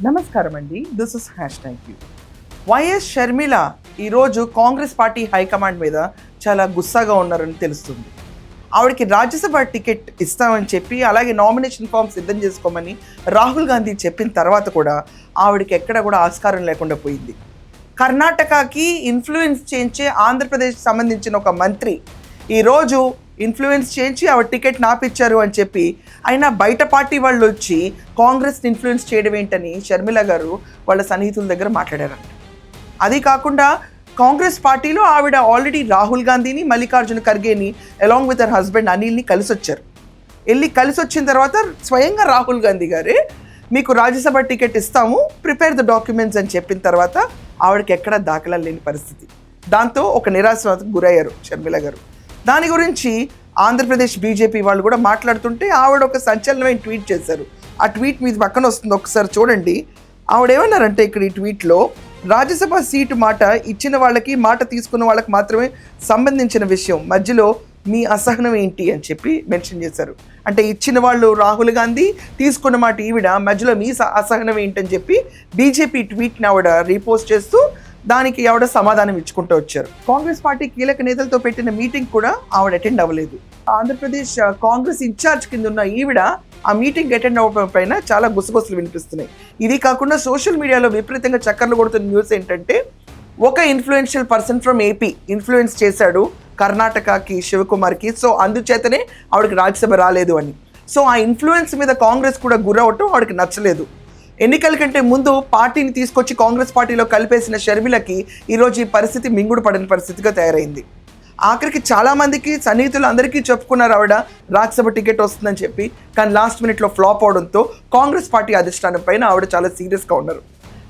నమస్కారం అండి. This is #you. YS Sharmila ఈరోజు కాంగ్రెస్ పార్టీ హైకమాండ్ మీద చాలా గుస్సాగా ఉన్నారని తెలుస్తుంది. ఆవిడకి రాజ్యసభ టికెట్ ఇస్తామని చెప్పి, అలాగే నామినేషన్ ఫామ్ సిద్ధం చేసుకోమని రాహుల్ గాంధీ చెప్పిన తర్వాత కూడా ఆవిడకి ఎక్కడ కూడా ఆస్కారం లేకుండా పోయింది. కర్ణాటకకి ఇన్ఫ్లుయెన్స్ చేయించే ఆంధ్రప్రదేశ్ సంబంధించిన ఒక మంత్రి ఈరోజు ఇన్ఫ్లుయెన్స్ చేయించి ఆవిడ టికెట్ నాపిచ్చారు అని చెప్పి, అయినా బయట పార్టీ వాళ్ళు వచ్చి కాంగ్రెస్ని ఇన్ఫ్లుయెన్స్ చేయడం ఏంటని షర్మిల గారు వాళ్ళ సన్నిహితుల దగ్గర మాట్లాడారంట. అది కాకుండా కాంగ్రెస్ పార్టీలో ఆవిడ ఆల్రెడీ రాహుల్ గాంధీని, మల్లికార్జున ఖర్గేని అలాంగ్ విత్ హర్ హస్బెండ్ అనిల్ని కలిసి వచ్చారు. కలిసి వచ్చిన తర్వాత స్వయంగా రాహుల్ గాంధీ గారే మీకు రాజ్యసభ టికెట్ ఇస్తాము, ప్రిపేర్ ద డాక్యుమెంట్స్ అని చెప్పిన తర్వాత ఆవిడకి ఎక్కడా దాఖలా లేని పరిస్థితి. దాంతో ఒక నిరాశకు గురయ్యారు షర్మిల గారు. దాని గురించి ఆంధ్రప్రదేశ్ బీజేపీ వాళ్ళు కూడా మాట్లాడుతుంటే ఆవిడ ఒక సంచలనమైన ట్వీట్ చేశారు. ఆ ట్వీట్ మీద పక్కన వస్తుంది, ఒకసారి చూడండి. ఆవిడ ఏమన్నారంటే ఇక్కడ ఈ ట్వీట్లో, రాజ్యసభ సీటు మాట ఇచ్చిన వాళ్ళకి, మాట తీసుకున్న వాళ్ళకి మాత్రమే సంబంధించిన విషయం, మధ్యలో మీ అసహనం ఏంటి అని చెప్పి మెన్షన్ చేశారు. అంటే ఇచ్చిన వాళ్ళు రాహుల్ గాంధీ, తీసుకున్న మాట ఈవిడ, మధ్యలో మీ అసహనం ఏంటని చెప్పి బీజేపీ ట్వీట్ని ఆవిడ రీపోస్ట్ చేస్తూ దానికి ఆవిడ సమాధానం ఇచ్చుకుంటూ వచ్చారు. కాంగ్రెస్ పార్టీ కీలక నేతలతో పెట్టిన మీటింగ్ కూడా ఆవిడ అటెండ్ అవ్వలేదు. ఆంధ్రప్రదేశ్ కాంగ్రెస్ ఇన్ఛార్జ్ కింద ఉన్న ఈవిడ ఆ మీటింగ్ అటెండ్ అవ్వడం పైన చాలా గుసగుసలు వినిపిస్తున్నాయి. ఇది కాకుండా సోషల్ మీడియాలో విపరీతంగా చక్కర్లు కొడుతున్న న్యూస్ ఏంటంటే, ఒక influential person from AP influence చేశాడు కర్ణాటకకి, శివకుమార్కి, సో అందుచేతనే ఆవిడకి రాజ్యసభ రాలేదు అని. సో ఆ ఇన్ఫ్లుయెన్స్ మీద కాంగ్రెస్ కూడా గురవటం ఆవిడకి నచ్చలేదు. ఎన్నికల కంటే ముందు పార్టీని తీసుకొచ్చి కాంగ్రెస్ పార్టీలో కలిపేసిన షర్మిలకి ఈరోజు ఈ పరిస్థితి మింగుడు పడిన పరిస్థితిగా తయారైంది. ఆఖరికి చాలామందికి, సన్నిహితులు అందరికీ చెప్పుకున్నారు ఆవిడ రాజ్యసభ టికెట్ వస్తుందని చెప్పి, కానీ లాస్ట్ మినిట్లో ఫ్లాప్ అవడంతో కాంగ్రెస్ పార్టీ అధిష్టానం పైన ఆవిడ చాలా సీరియస్గా ఉన్నారు.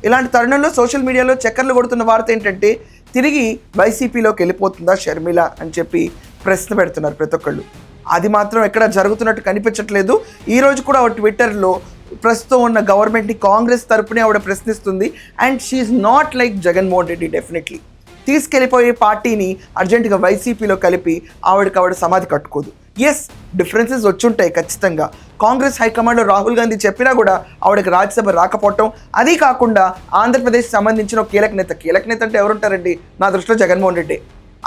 ఇలాంటి తరుణంలో సోషల్ మీడియాలో చక్కర్లు కొడుతున్న వార్త ఏంటంటే, తిరిగి వైసీపీలోకి వెళ్ళిపోతుందా షర్మిల అని చెప్పి ప్రశ్న పెడుతున్నారు ప్రతి ఒక్కళ్ళు. అది మాత్రం ఎక్కడ జరుగుతున్నట్టు కనిపించట్లేదు. ఈరోజు కూడా ఆవిడ ట్విట్టర్లో ప్రస్తుతం ఉన్న గవర్నమెంట్ని కాంగ్రెస్ తరపునే ఆవిడ ప్రశ్నిస్తుంది. And she not like Jaganmohan Reddy. Definitely తీసుకెళ్ళిపోయే పార్టీని అర్జెంటుగా వైసీపీలో కలిపి ఆవిడ సమాధి కట్టుకోదు. ఎస్, డిఫరెన్సెస్ వచ్చుంటాయి ఖచ్చితంగా. కాంగ్రెస్ హైకమాండ్లో రాహుల్ గాంధీ చెప్పినా కూడా ఆవిడకి రాజ్యసభ రాకపోవటం, అది కాకుండా ఆంధ్రప్రదేశ్ సంబంధించిన ఒక కీలక నేత అంటే ఎవరుంటారండి? నా దృష్టిలో జగన్మోహన్ రెడ్డి.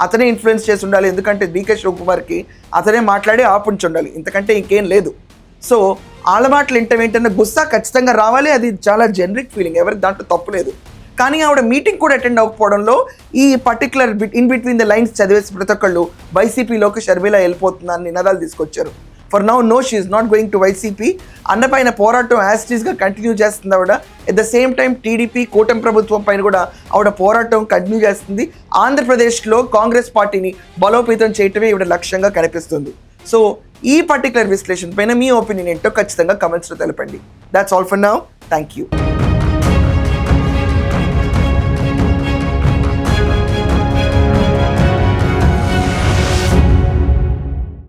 అతనే ఇన్ఫ్లుయెన్స్ చేసి ఉండాలి, ఎందుకంటే డీకే శివకుమార్కి అతనే మాట్లాడి ఆపుంచి ఉండాలి, ఇంతకంటే ఇంకేం లేదు. సో వాళ్ళ మాటలు ఏంటన్న గుస్సా ఖచ్చితంగా రావాలి. అది చాలా జనరిక్ ఫీలింగ్, ఎవరికి దాంట్లో తప్పు లేదు. కానీ ఆవిడ మీటింగ్ కూడా అటెండ్ అవ్వకపోవడంలో ఈ particular in between the lines చదివేసి ప్రతి ఒక్కళ్ళు వైసీపీలోకి షర్మిల వెళ్ళిపోతుందని నినాదాలు తీసుకొచ్చారు. For now no, she is not going to YCP. అన్నపైన పోరాటం యాస్టీస్గా కంటిన్యూ చేస్తుంది ఆవిడ. At the same time TDP కూటమి ప్రభుత్వం పైన కూడా ఆవిడ పోరాటం కంటిన్యూ చేస్తుంది. ఆంధ్రప్రదేశ్లో కాంగ్రెస్ పార్టీని బలోపేతం చేయటమే ఆవిడ లక్ష్యంగా కనిపిస్తుంది. సో ఈ పర్టికులర్ విశ్లేషణ పైన మీ ఒపీనియన్ ఏంటో ఖచ్చితంగా కమెంట్స్లో తెలపండి. That's all for now. Thank you.